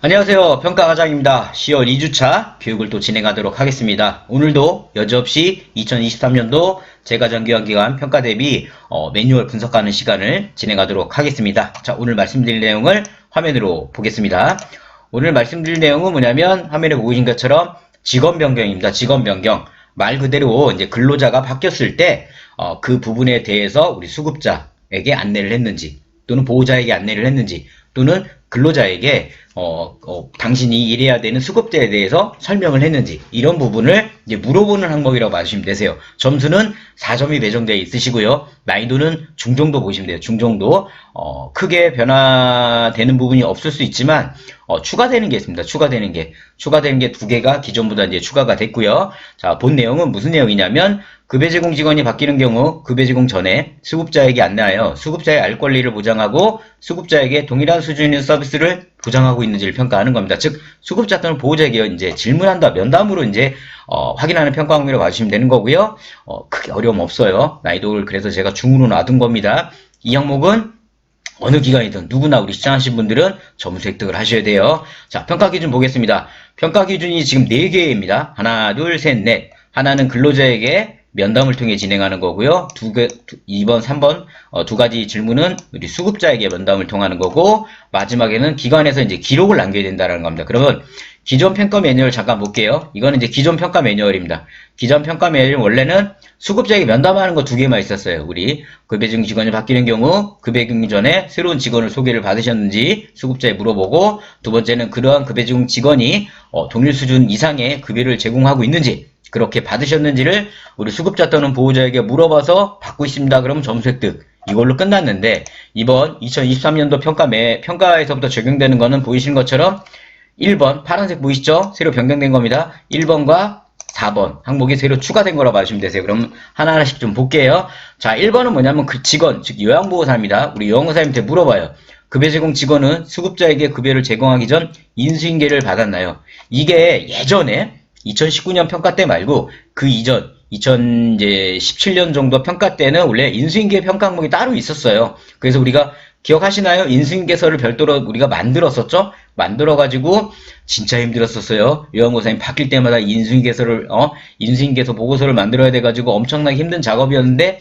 안녕하세요. 평가과장입니다. 10월 2주차 교육을 또 진행하도록 하겠습니다. 오늘도 여지없이 2023년도 재가정교환기간 평가 대비 매뉴얼 분석하는 시간을 진행하도록 하겠습니다. 자, 오늘 말씀드릴 내용을 화면으로 보겠습니다. 오늘 말씀드릴 내용은 뭐냐면 화면에 보고 계신 것처럼 직원 변경입니다. 직원 변경. 말 그대로 이제 근로자가 바뀌었을 때 그 부분에 대해서 우리 수급자에게 안내를 했는지 또는 보호자에게 안내를 했는지 또는 근로자에게 당신이 일해야 되는 수급자에 대해서 설명을 했는지 이런 부분을 이제 물어보는 항목이라고 봐주시면 되세요. 점수는 4점이 배정되어 있으시고요. 난이도는 중정도 보시면 돼요. 중정도. 크게 변화되는 부분이 없을 수 있지만 추가되는 게 있습니다. 추가되는 게 두 개가 기존보다 이제 추가가 됐고요. 자, 본 내용은 무슨 내용이냐면 급여 제공 직원이 바뀌는 경우 급여 제공 전에 수급자에게 안내하여 수급자의 알 권리를 보장하고 수급자에게 동일한 수준의 서비스를 보장하고 있는지를 평가하는 겁니다. 즉 수급자 또는 보호자에게 이제 질문한다 면담으로 이제 확인하는 평가 항목이라고 봐주시면 되는 거고요. 크게 어려움 없어요. 난이도를 그래서 제가 중으로 놔둔 겁니다. 이 항목은 어느 기관이든 누구나 우리 시청하신 분들은 점수 획득을 하셔야 돼요. 자, 평가 기준 보겠습니다. 평가 기준이 지금 4개입니다. 하나, 둘, 셋, 넷. 하나는 근로자에게 면담을 통해 진행하는 거고요. 2번, 3번 두 가지 질문은 우리 수급자에게 면담을 통하는 거고 마지막에는 기관에서 이제 기록을 남겨야 된다는 겁니다. 그러면 기존 평가 매뉴얼 잠깐 볼게요. 이거는 이제 기존 평가 매뉴얼입니다. 기존 평가 매뉴얼 원래는 수급자에게 면담하는 거 2개만 있었어요. 우리 급여제공 직원이 바뀌는 경우 급여제공 전에 새로운 직원을 소개를 받으셨는지 수급자에 물어보고 두 번째는 그러한 급여제공 직원이 동일 수준 이상의 급여를 제공하고 있는지 그렇게 받으셨는지를 우리 수급자 또는 보호자에게 물어봐서 받고 있습니다. 그러면 점수 획득. 이걸로 끝났는데 이번 2023년도 평가에서부터 적용되는 거는 보이시는 것처럼 1번 파란색 보이시죠? 새로 변경된 겁니다. 1번과 4번 항목이 새로 추가된 거라고 봐주시면 되세요. 그럼 하나하나씩 좀 볼게요. 자, 1번은 뭐냐면 그 직원, 즉 요양보호사입니다. 우리 요양보호사님한테 물어봐요. 급여 제공 직원은 수급자에게 급여를 제공하기 전 인수인계를 받았나요? 이게 예전에 2019년 평가 때 말고 그 이전 2017년 정도 평가 때는 원래 인수인계 평가 항목이 따로 있었어요. 그래서 우리가 기억하시나요? 인수인계서를 별도로 우리가 만들었었죠? 만들어가지고 진짜 힘들었었어요. 요양보호사님 바뀔 때마다 인수인계서 보고서를 만들어야 돼가지고 엄청나게 힘든 작업이었는데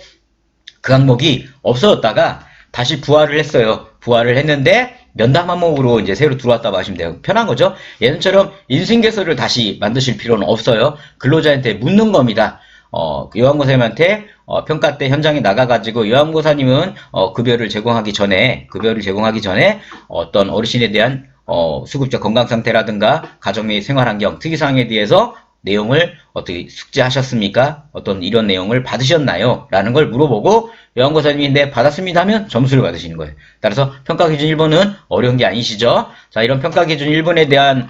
그 항목이 없어졌다가 다시 부활을 했어요. 부활을 했는데 면담 항목으로 이제 새로 들어왔다고 하시면 돼요. 편한 거죠? 예전처럼 인수인계서를 다시 만드실 필요는 없어요. 근로자한테 묻는 겁니다. 요양보호사님한테 평가 때 현장에 나가가지고 요양보호사님은 급여를 제공하기 전에 어떤 어르신에 대한 수급자 건강 상태라든가 가정 내 생활환경 특이사항에 대해서 내용을 어떻게 숙지하셨습니까? 어떤 이런 내용을 받으셨나요? 라는 걸 물어보고 요양보호사님이 네 받았습니다 하면 점수를 받으시는 거예요. 따라서 평가기준 1번은 어려운 게 아니시죠? 자, 이런 평가기준 1번에 대한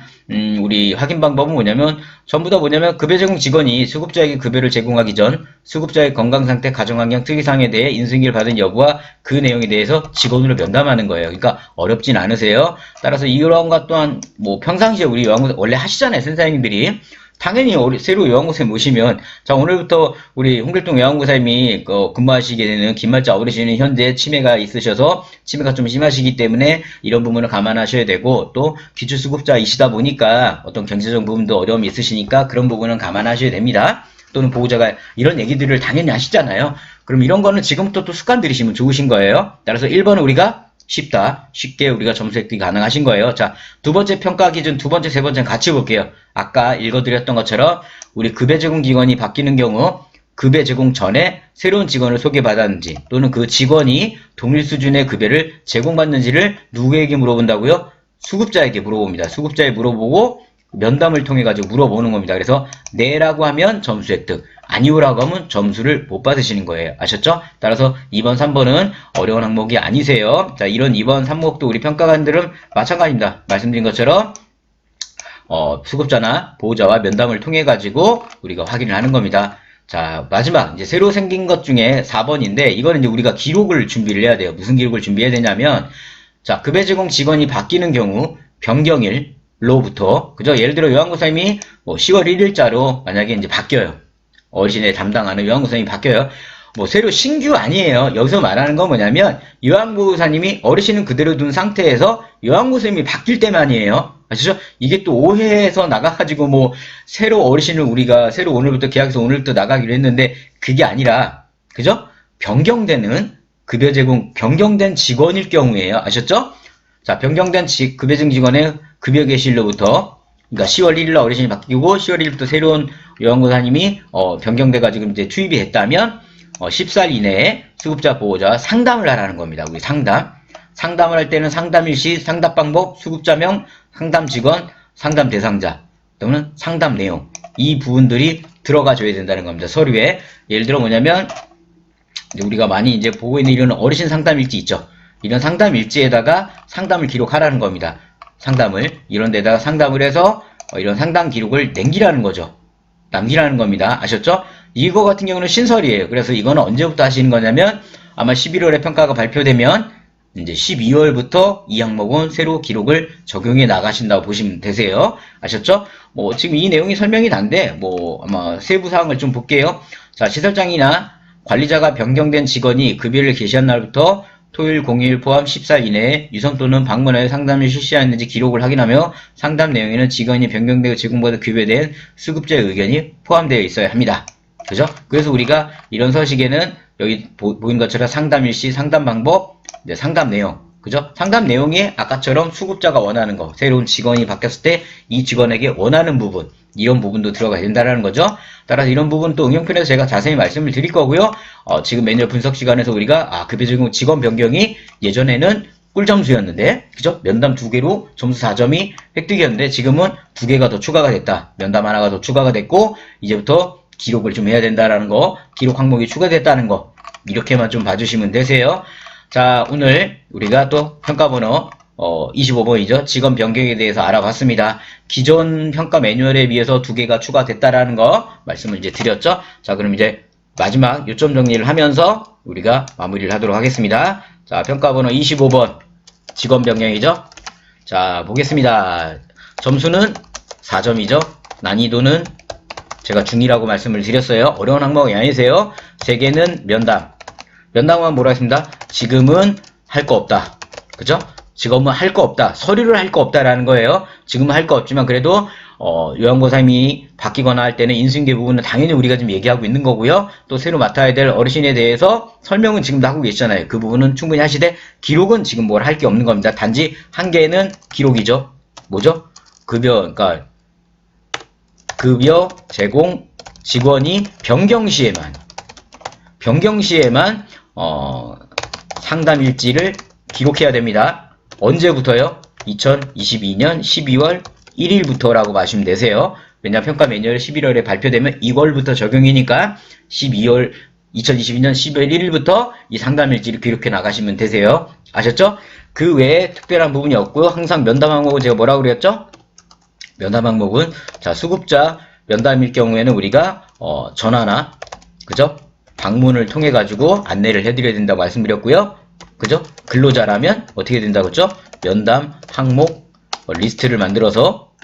우리 확인 방법은 뭐냐면 전부 다 뭐냐면 급여 제공 직원이 수급자에게 급여를 제공하기 전 수급자의 건강상태, 가정환경, 특이사항에 대해 인수인계를 받은 여부와 그 내용에 대해서 직원으로 면담하는 거예요. 그러니까 어렵진 않으세요. 따라서 이런 것 또한 뭐 평상시에 우리 요양보호사 원래 하시잖아요. 선생님들이. 당연히 새로 요양보호사님 모시면 자 오늘부터 우리 홍길동 요양보호사님이 근무하시게 되는 김말자 어르신은 현재 치매가 있으셔서 치매가 좀 심하시기 때문에 이런 부분을 감안하셔야 되고 또 기초수급자이시다 보니까 어떤 경제적 부분도 어려움이 있으시니까 그런 부분은 감안하셔야 됩니다. 또는 보호자가 이런 얘기들을 당연히 하시잖아요. 그럼 이런 거는 지금부터 또 습관 들이시면 좋으신 거예요. 따라서 1번은 우리가 쉽게 우리가 점수 획득이 가능하신 거예요. 자, 두 번째 평가 기준, 두 번째, 세 번째는 같이 볼게요. 아까 읽어드렸던 것처럼 우리 급여 제공 기관이 바뀌는 경우 급여 제공 전에 새로운 직원을 소개받았는지 또는 그 직원이 동일 수준의 급여를 제공받는지를 누구에게 물어본다고요? 수급자에게 물어봅니다. 수급자에 물어보고 면담을 통해 가지고 물어보는 겁니다. 그래서 네라고 하면 점수 획득, 아니오라고 하면 점수를 못 받으시는 거예요. 아셨죠? 따라서 2번, 3번은 어려운 항목이 아니세요. 자, 이런 2번, 3목도 우리 평가관들은 마찬가지입니다. 말씀드린 것처럼 수급자나 보호자와 면담을 통해 가지고 우리가 확인을 하는 겁니다. 자, 마지막 이제 새로 생긴 것 중에 4번인데 이거는 이제 우리가 기록을 준비를 해야 돼요. 무슨 기록을 준비해야 되냐면 자, 급여 제공 직원이 바뀌는 경우 변경일 로부터 그죠? 예를 들어 요양보호사님이 뭐 10월 1일자로 만약에 이제 바뀌어요. 어르신의 담당하는 요양보호사님이 바뀌어요. 뭐 새로 신규 아니에요. 여기서 말하는 건 뭐냐면 요양보호사님이 어르신은 그대로 둔 상태에서 요양보호사님이 바뀔 때만이에요. 아시죠? 이게 또 오해해서 나가가지고 뭐 새로 어르신을 우리가 새로 오늘부터 계약해서 오늘부터 나가기로 했는데 그게 아니라 그죠? 변경되는 급여 제공 변경된 직원일 경우에요. 아셨죠? 자, 변경된 급여 제공 직원의 급여 개시일로부터 그러니까 10월 1일 날 어르신이 바뀌고 10월 1일부터 새로운 요양보호사님이 변경돼가지고 이제 투입이 됐다면 10살 이내에 수급자 보호자와 상담을 하라는 겁니다. 우리 상담을 할 때는 상담일시, 상담 방법, 수급자명, 상담 직원, 상담 대상자 또는 상담 내용 이 부분들이 들어가 줘야 된다는 겁니다. 서류에. 예를 들어 뭐냐면 우리가 많이 이제 보고 있는 이런 어르신 상담 일지 있죠. 이런 상담 일지에다가 상담을 기록하라는 겁니다. 상담을 이런 데다가 상담을 해서 이런 상담 기록을 남기라는 거죠. 남기라는 겁니다. 아셨죠? 이거 같은 경우는 신설이에요. 그래서 이거는 언제부터 하시는 거냐면 아마 11월에 평가가 발표되면 이제 12월부터 이 항목은 새로 기록을 적용해 나가신다고 보시면 되세요. 아셨죠? 뭐 지금 이 내용이 설명이 단데 뭐 아마 세부 사항을 좀 볼게요. 자, 시설장이나 관리자가 변경된 직원이 급여를 개시한 날부터 토요일 공휴일 포함 10살 이내에 유선 또는 방문하여 상담을 실시하였는지 기록을 확인하며 상담 내용에는 직원이 변경되고 제공받아 급여된 수급자의 의견이 포함되어 있어야 합니다. 그죠? 그래서 우리가 이런 서식에는 여기 보인 것처럼 상담 일시, 상담 방법, 상담 내용, 그죠? 상담 내용에 아까처럼 수급자가 원하는 거, 새로운 직원이 바뀌었을 때 이 직원에게 원하는 부분, 이런 부분도 들어가야 된다는 거죠. 따라서 이런 부분 또 응용편에서 제가 자세히 말씀을 드릴 거고요. 지금 매뉴얼 분석 시간에서 우리가 급여 제공 직원 변경이 예전에는 꿀점수였는데, 그죠? 면담 2개로 점수 4점이 획득이었는데 지금은 2개가 더 추가가 됐다. 면담 하나가 더 추가가 됐고 이제부터 기록을 좀 해야 된다라는 거, 기록 항목이 추가됐다는 거, 이렇게만 좀 봐주시면 되세요. 자, 오늘 우리가 또 평가번호 25번이죠. 직원 변경에 대해서 알아봤습니다. 기존 평가 매뉴얼에 비해서 2개가 추가됐다라는 거 말씀을 이제 드렸죠. 자, 그럼 이제 마지막 요점 정리를 하면서 우리가 마무리를 하도록 하겠습니다. 자, 평가번호 25번 직원 변경이죠. 자, 보겠습니다. 점수는 4점이죠. 난이도는 제가 중2라고 말씀을 드렸어요. 어려운 항목이 아니세요. 3개는 면담. 면담은 뭐라 했습니다. 지금은 할 거 없다. 그죠? 지금은 할 거 없다. 서류를 할 거 없다라는 거예요. 지금은 할 거 없지만 그래도 요양보호사님이 바뀌거나 할 때는 인수인계 부분은 당연히 우리가 지금 얘기하고 있는 거고요. 또 새로 맡아야 될 어르신에 대해서 설명은 지금도 하고 계시잖아요. 그 부분은 충분히 하시되 기록은 지금 뭘 할 게 없는 겁니다. 단지 한계는 기록이죠. 뭐죠? 그러니까 급여 제공 직원이 변경 시에만 상담 일지를 기록해야 됩니다. 언제부터요? 2022년 12월 1일부터라고 보시면 되세요. 왜냐하면 평가 매뉴얼 11월에 발표되면 2월부터 적용이니까 2022년 12월 1일부터 이 상담 일지를 기록해 나가시면 되세요. 아셨죠? 그 외에 특별한 부분이 없고요. 항상 면담 항목은 제가 뭐라고 그랬죠? 면담 항목은 자, 수급자 면담일 경우에는 우리가 전화나 그죠? 방문을 통해 가지고 안내를 해드려야 된다고 말씀드렸고요. 그죠? 근로자라면 어떻게 된다고 했죠? 면담 항목 리스트를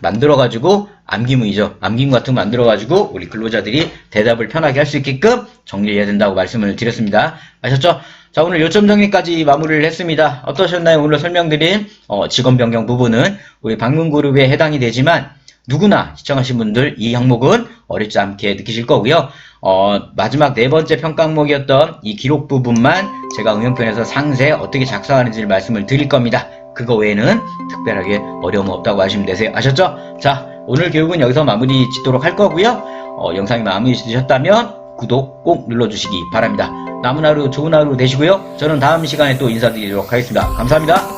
만들어가지고 암기문이죠. 암기문 같은 거 만들어가지고 우리 근로자들이 대답을 편하게 할 수 있게끔 정리해야 된다고 말씀을 드렸습니다. 아셨죠? 자, 오늘 요점 정리까지 마무리를 했습니다. 어떠셨나요? 오늘 설명드린 직원 변경 부분은 우리 방문그룹에 해당이 되지만 누구나 시청하신 분들 이 항목은 어렵지 않게 느끼실 거고요. 마지막 4번째 평가 항목이었던 이 기록 부분만 제가 응용편에서 상세 어떻게 작성하는지를 말씀을 드릴 겁니다. 그거 외에는 특별하게 어려움 없다고 하시면 되세요. 아셨죠? 자, 오늘 교육은 여기서 마무리 짓도록 할 거고요. 영상이 마음에 드셨다면 구독 꼭 눌러주시기 바랍니다. 남은 하루 좋은 하루 되시고요. 저는 다음 시간에 또 인사드리도록 하겠습니다. 감사합니다.